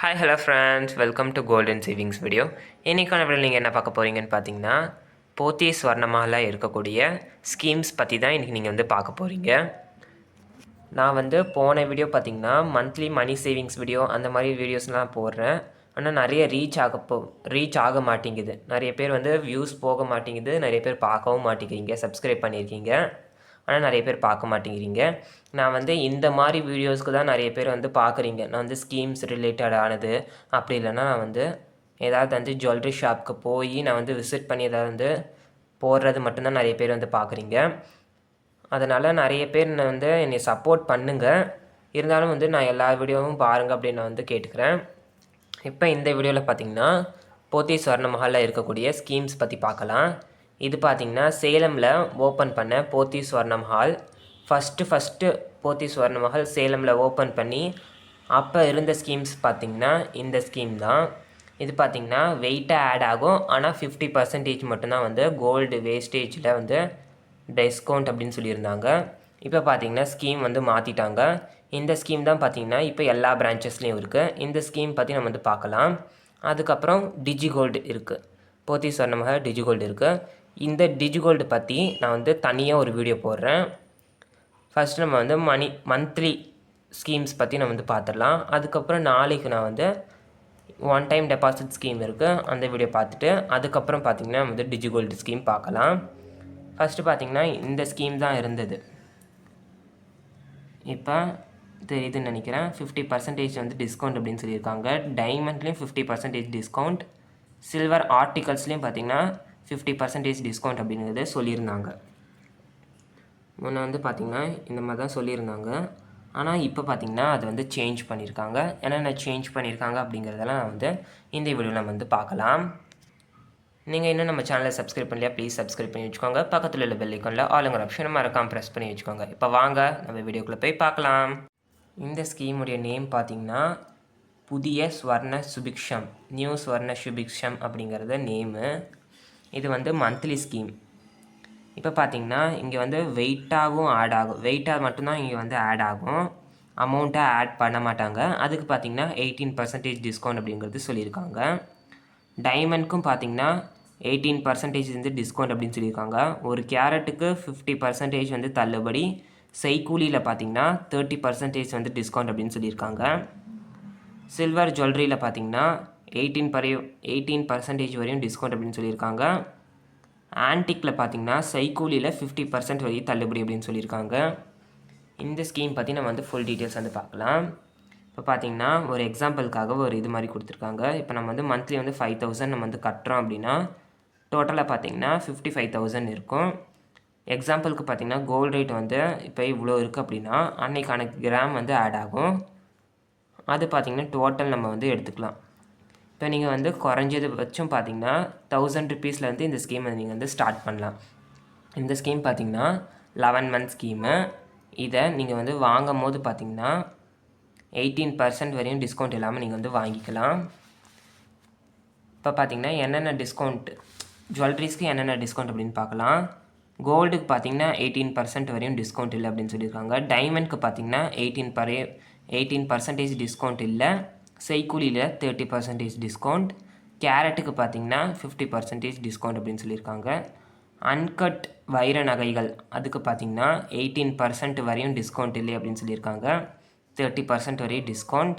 Hi hello friends, welcome to golden savings video. இன்றைக்கான video நீங்கள் என்ன பார்க்க போகிறீங்கன்னு பார்த்தீங்கன்னா, போத்தி ஸ்வர்ணமால இருக்கக்கூடிய ஸ்கீம்ஸ் பற்றி தான் இன்றைக்கி நீங்கள் வந்து பார்க்க போகிறீங்க. நான் வந்து போன வீடியோ பார்த்தீங்கன்னா மந்த்லி மணி சேவிங்ஸ் வீடியோ அந்த மாதிரி வீடியோஸ்லாம் போடுறேன். ஆனால் நிறைய ரீச் ஆக மாட்டேங்குது. நிறைய பேர் வந்து வியூஸ் போக மாட்டேங்குது, நிறைய பேர் பார்க்கவும் மாட்டேங்கிறீங்க. சப்ஸ்கிரைப் பண்ணியிருக்கீங்க, ஆனால் நிறைய பேர் பார்க்க மாட்டேங்கிறீங்க. நான் வந்து இந்த மாதிரி வீடியோஸ்க்கு தான் நிறைய பேர் வந்து பார்க்குறீங்க. நான் வந்து ஸ்கீம்ஸ் ரிலேட்டடானது, அப்படி இல்லைன்னா நான் வந்து ஏதாவது வந்து ஜுவல்லரி ஷாப்புக்கு போய் நான் வந்து விசிட் பண்ணி ஏதாவது வந்து போடுறது மட்டும்தான் நிறைய பேர் வந்து பார்க்குறீங்க. அதனால் நிறைய பேர் வந்து என்னை சப்போர்ட் பண்ணுங்கள். இருந்தாலும் வந்து நான் எல்லா வீடியோவும் பாருங்கள் அப்படின்னு நான் வந்து கேட்டுக்கிறேன். இப்போ இந்த வீடியோவில் பார்த்தீங்கன்னா போத்தி ஸ்வர்ண மஹாலில் இருக்கக்கூடிய ஸ்கீம்ஸ் பற்றி பார்க்கலாம். இது பார்த்திங்கன்னா சேலமில் ஓப்பன் பண்ண போத்தி ஸ்வர்ண மஹால். ஃபஸ்ட்டு போத்தி ஸ்வர்ண மஹால் சேலமில் ஓப்பன் பண்ணி அப்போ இருந்த ஸ்கீம்ஸ் பார்த்திங்கன்னா இந்த ஸ்கீம் தான். இது பார்த்திங்கன்னா வெயிட்டாக ஆட் ஆகும், ஆனால் 50% மட்டும்தான் வந்து கோல்டு வேஸ்டேஜில் வந்து டிஸ்கவுண்ட் அப்படின்னு சொல்லியிருந்தாங்க. இப்போ பார்த்திங்கன்னா ஸ்கீம் வந்து மாற்றிட்டாங்க. இந்த ஸ்கீம் தான் பார்த்திங்கன்னா இப்போ எல்லா பிரான்ச்சஸ்லேயும் இருக்குது. இந்த ஸ்கீம் பற்றி நம்ம வந்து பார்க்கலாம். அதுக்கப்புறம் டிஜிகோல்டு இருக்குது, போத்தி ஸ்வர்ண மஹால் டிஜிகோல்டு இருக்குது. இந்த டிஜிகோல்டு பற்றி நான் வந்து தனியாக ஒரு வீடியோ போடுறேன். ஃபஸ்ட்டு நம்ம வந்து மந்த்லி ஸ்கீம்ஸ் பற்றி நம்ம வந்து பார்த்துடலாம். அதுக்கப்புறம் நாளைக்கு நான் வந்து ஒன் டைம் டெபாசிட் ஸ்கீம் இருக்குது, அந்த வீடியோ பார்த்துட்டு அதுக்கப்புறம் பார்த்திங்கன்னா வந்து டிஜிகோல்டு ஸ்கீம் பார்க்கலாம். ஃபஸ்ட்டு பார்த்திங்கன்னா இந்த ஸ்கீம் தான் இருந்தது. இப்போ தெரியுதுன்னு நினைக்கிறேன். 50% வந்து டிஸ்கவுண்ட் அப்படின்னு சொல்லியிருக்காங்க. டைமண்ட்லேயும் 50% டிஸ்கவுண்ட், சில்வர் ஆர்டிகல்ஸ்லேயும் பார்த்திங்கன்னா 50% டிஸ்கவுண்ட் அப்படிங்கிறது சொல்லியிருந்தாங்க. முன்னே வந்து பார்த்திங்கன்னா இந்த மாதிரி தான் சொல்லியிருந்தாங்க. ஆனால் இப்போ பார்த்திங்கன்னா அது வந்து சேஞ்ச் பண்ணியிருக்காங்க. என்னென்ன சேஞ்ச் பண்ணியிருக்காங்க அப்படிங்கிறதெல்லாம் நான் வந்து இந்த வீடியோவில் நம்ம வந்து பார்க்கலாம். நீங்கள் இன்னும் நம்ம சேனலை சப்ஸ்கிரைப் பண்ணலையா, ப்ளீஸ் சப்ஸ்கிரைப் பண்ணி வச்சுக்கோங்க. பக்கத்தில் உள்ள பெல் ஐக்கானில் ஆளுங்கிற ஆப்ஷனை மறக்காமல் ப்ரெஸ் பண்ணி வச்சுக்கோங்க. இப்போ வாங்க நம்ம வீடியோக்குள்ளே போய் பார்க்கலாம். இந்த ஸ்கீமுடைய நேம் பார்த்திங்கன்னா புதிய ஸ்வர்ண சுபிக்ஷம், நியூ ஸ்வர்ண சுபிக்ஷம் அப்படிங்கிறத நேமு. இது வந்து மந்த்லி ஸ்கீம். இப்போ பார்த்திங்கன்னா இங்கே வந்து வெயிட்டாகவும் ஆட் ஆகும். வெயிட்டாக மட்டும்தான் இங்கே வந்து ஆட் ஆகும், அமௌண்ட்டாக ஆட் பண்ண மாட்டாங்க. அதுக்கு பார்த்திங்கன்னா 18% டிஸ்கவுண்ட் அப்படிங்கிறது சொல்லியிருக்காங்க. டைமண்ட்க்கும் பார்த்திங்கன்னா 18% வந்து டிஸ்கவுண்ட் அப்படின்னு சொல்லியிருக்காங்க. ஒரு கேரட்டுக்கு 50% வந்து தள்ளுபடி. செய்கூலியில் பார்த்திங்கன்னா 30% வந்து டிஸ்கவுண்ட் அப்படின்னு சொல்லியிருக்காங்க. சில்வர் ஜுவல்லரியில் பார்த்திங்கன்னா 18% வரையும் டிஸ்கவுண்ட் அப்படின்னு சொல்லியிருக்காங்க. ஆன்டிக்கில் பார்த்திங்கன்னா சைக்கூலியில் 50% வரை தள்ளுபடி அப்படின்னு சொல்லியிருக்காங்க. இந்த ஸ்கீம் பற்றி நம்ம வந்து ஃபுல் டீட்டெயில்ஸ் வந்து பார்க்கலாம். இப்போ பார்த்திங்கன்னா ஒரு எக்ஸாம்பிளுக்காக ஒரு இது மாதிரி கொடுத்துருக்காங்க. இப்போ நம்ம வந்து மந்த்லி வந்து 5000 நம்ம வந்து கட்டுறோம் அப்படின்னா டோட்டலாக பார்த்திங்கன்னா 55,000 இருக்கும். எக்ஸாம்பிளுக்கு பார்த்திங்கன்னா கோல்டு ரேட் வந்து இப்போ இவ்வளோ இருக்குது அப்படின்னா அன்றைக்கான கிராம் வந்து ஆட் ஆகும். அது பார்த்திங்கன்னா டோட்டல் நம்ம வந்து எடுத்துக்கலாம். இப்போ நீங்கள் வந்து குறைஞ்சது வச்சும் பார்த்திங்கன்னா 1000 ருபீஸில் இந்த ஸ்கீம் வந்து நீங்கள் வந்து ஸ்டார்ட் பண்ணலாம். இந்த ஸ்கீம் பார்த்திங்கன்னா 11 மந்த் ஸ்கீமு. இதை நீங்கள் வந்து வாங்கும் போது பார்த்திங்கன்னா 18% வரையும் டிஸ்கவுண்ட் இல்லாமல் நீங்கள் வந்து வாங்கிக்கலாம். இப்போ பார்த்திங்கன்னா என்னென்ன டிஸ்கவுண்ட், ஜுவல்லரிஸ்க்கு என்னென்ன டிஸ்கவுண்ட் அப்படின்னு பார்க்கலாம். கோல்டுக்கு பார்த்திங்கன்னா 18% வரையும் டிஸ்கவுண்ட் இல்லை அப்படின்னு சொல்லியிருக்காங்க. டைமண்ட்க்கு பார்த்திங்கன்னா 18% டிஸ்கவுண்ட் இல்லை. செய்கூலியில் 30% டிஸ்கவுண்ட். கேரட்டுக்கு பார்த்திங்கன்னா 50% டிஸ்கவுண்ட் அப்படின்னு சொல்லியிருக்காங்க. அன்கட் வைர நகைகள் அதுக்கு பார்த்திங்கன்னா 18% வரையும் டிஸ்கவுண்ட் இல்லை அப்படின்னு சொல்லியிருக்காங்க. 30% வரை டிஸ்கவுண்ட்,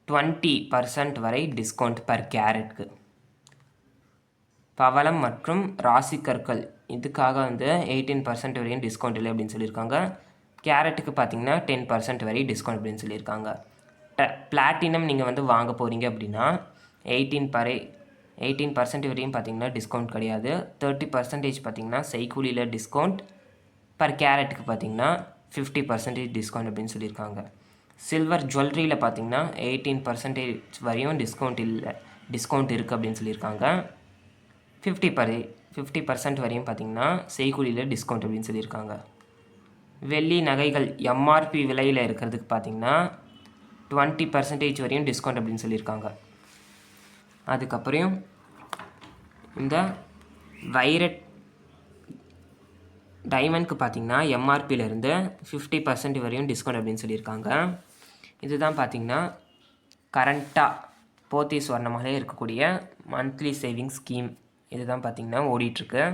20% வரை டிஸ்கவுண்ட் பர் கேரட்க்கு. பவளம் மற்றும் ராசிக்கற்கள் இதுக்காக வந்து 18% வரையும் டிஸ்கவுண்ட் இல்லை அப்படின்னு சொல்லியிருக்காங்க. கேரட்டுக்கு பார்த்திங்கன்னா 10% வரை டிஸ்கவுண்ட் அப்படின்னு சொல்லியிருக்காங்க. பிளாட்டினம் நீங்கள் வந்து வாங்க போகிறீங்க அப்படின்னா 18% வரையும் பார்த்திங்கன்னா டிஸ்கவுண்ட் கிடையாது. 30% பார்த்திங்கன்னா செய்கூலியில் டிஸ்கவுண்ட், பர் கேரட்டுக்கு பார்த்திங்கன்னா 50% டிஸ்கவுண்ட் அப்படின்னு சொல்லியிருக்காங்க. சில்வர் ஜுவல்லரியில் பார்த்திங்கன்னா 18% வரையும் டிஸ்கவுண்ட் இருக்குது அப்படின்னு சொல்லியிருக்காங்க. 50% வரையும் பார்த்திங்கன்னா செய்கூலியில் டிஸ்கவுண்ட் அப்படின்னு சொல்லியிருக்காங்க. வெள்ளி நகைகள் எம்ஆர்பி விலையில் இருக்கிறதுக்கு பார்த்திங்கன்னா 20% வரையும் டிஸ்கவுண்ட் அப்படின்னு சொல்லியிருக்காங்க. அதுக்கப்புறம் இந்த டைமண்ட்க்கு பார்த்திங்கன்னா எம்ஆர்பியிலேருந்து 50% வரையும் டிஸ்கவுண்ட் அப்படின்னு சொல்லியிருக்காங்க. இதுதான் பார்த்திங்கன்னா கரண்ட்டாக போத்தீஸ் வர்ணமாலையில் இருக்கக்கூடிய மந்த்லி சேவிங்ஸ் ஸ்கீம் இதுதான் பார்த்திங்கன்னா ஓடிட்டுருக்கு.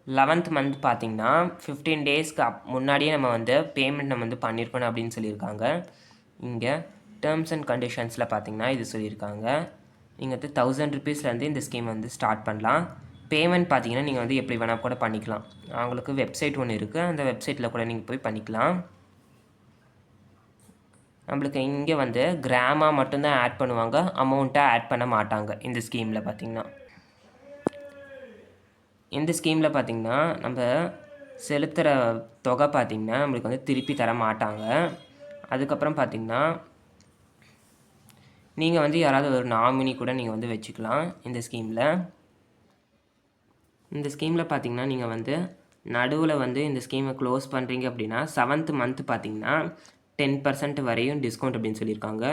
11th மந்த் பார்த்திங்கன்னா 15 டேஸ்க்கு முன்னாடியே நம்ம வந்து பேமெண்ட் நம்ம வந்து பண்ணியிருக்கணும் அப்படின்னு சொல்லியிருக்காங்க. இங்கே டேர்ம்ஸ் அண்ட் கண்டிஷன்ஸில் பார்த்திங்கன்னா இது சொல்லியிருக்காங்க. நீங்கள் வந்து 1000 ருபீஸ்லேருந்து இந்த ஸ்கீம் வந்து ஸ்டார்ட் பண்ணலாம். பேமெண்ட் பார்த்திங்கன்னா நீங்கள் வந்து எப்படி வேணால் கூட பண்ணிக்கலாம். அவங்களுக்கு வெப்சைட் ஒன்று இருக்குது, அந்த வெப்சைட்டில் கூட நீங்கள் போய் பண்ணிக்கலாம். நம்மளுக்கு இங்கே வந்து கிராமாக மட்டும்தான் ஆட் பண்ணுவாங்க, அமௌண்ட்டை ஆட் பண்ண மாட்டாங்க இந்த ஸ்கீமில் பார்த்திங்கன்னா. இந்த ஸ்கீமில் பார்த்திங்கன்னா நம்ம செலுத்துகிற தொகை பார்த்திங்கன்னா நம்மளுக்கு வந்து திருப்பி தர மாட்டாங்க. அதுக்கப்புறம் பார்த்திங்கன்னா நீங்கள் வந்து யாராவது ஒரு நாமினி கூட நீங்கள் வந்து வச்சுக்கலாம் இந்த ஸ்கீமில். இந்த ஸ்கீமில் பார்த்திங்கன்னா நீங்கள் வந்து நடுவில் வந்து இந்த ஸ்கீமை க்ளோஸ் பண்ணுறீங்க அப்படின்னா 7th மந்த் பார்த்திங்கன்னா 10% வரையும் டிஸ்கவுண்ட் அப்படின்னு சொல்லியிருக்காங்க.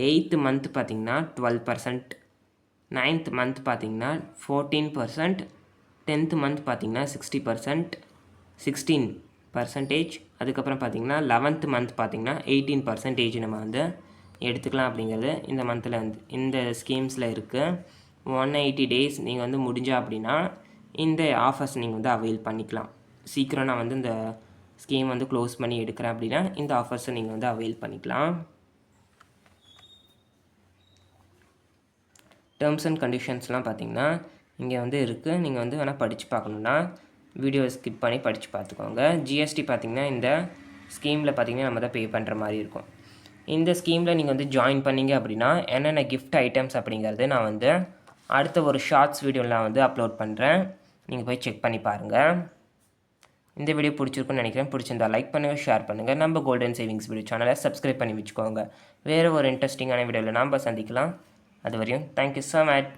8th மந்த் பார்த்திங்கன்னா 12%, 9th மந்த் பார்த்திங்கன்னா 14%, 10th மந்த் பார்த்திங்கன்னா 60%, 16%. அதுக்கப்புறம் பார்த்திங்கன்னா 11th மந்த் பார்த்திங்கன்னா 18% நம்ம வந்து எடுத்துக்கலாம் அப்படிங்கிறது இந்த மந்தில் வந்து இந்த ஸ்கீம்ஸில் இருக்குது. 180 டேஸ் நீங்கள் வந்து முடிஞ்சா அப்படின்னா இந்த ஆஃபர்ஸ் நீங்கள் வந்து அவைல் பண்ணிக்கலாம். சீக்கிரம் நான் வந்து இந்த ஸ்கீம் வந்து க்ளோஸ் பண்ணி எடுக்கிறேன் அப்படின்னா இந்த ஆஃபர்ஸை நீங்கள் வந்து அவைல் பண்ணிக்கலாம். டேர்ம்ஸ் அண்ட் கண்டிஷன்ஸ்லாம் பார்த்திங்கன்னா இங்கே வந்து இருக்குது. நீங்கள் வந்து வேணால் படித்து பார்க்கணுன்னா வீடியோ ஸ்கிப் பண்ணி படித்து பார்த்துக்கோங்க. ஜிஎஸ்டி பார்த்திங்கன்னா இந்த ஸ்கீமில் பார்த்திங்கன்னா நம்ம தான் பே பண்ணுற மாதிரி இருக்கும். இந்த ஸ்கீமில் நீங்கள் வந்து ஜாயின் பண்ணிங்க அப்படின்னா என்னென்ன கிஃப்ட் ஐட்டம்ஸ் அப்படிங்கிறது நான் வந்து அடுத்த ஒரு ஷார்ட்ஸ் வீடியோவில் நான் வந்து அப்லோட் பண்ணுறேன். நீங்கள் போய் செக் பண்ணி பாருங்கள். இந்த வீடியோ பிடிச்சிருக்குன்னு நினைக்கிறேன். பிடிச்சிருந்தா லைக் பண்ணுங்கள், ஷேர் பண்ணுங்கள். நம்ம கோல்டன் சேவிங்ஸ் வீடியோ சேனலை சப்ஸ்கிரைப் பண்ணி வச்சுக்கோங்க. வேறு ஒரு இன்ட்ரெஸ்டிங்கான வீடியோவில் நாம் சந்திக்கலாம். அது வரையும் தேங்க்யூ ஸோ மச்.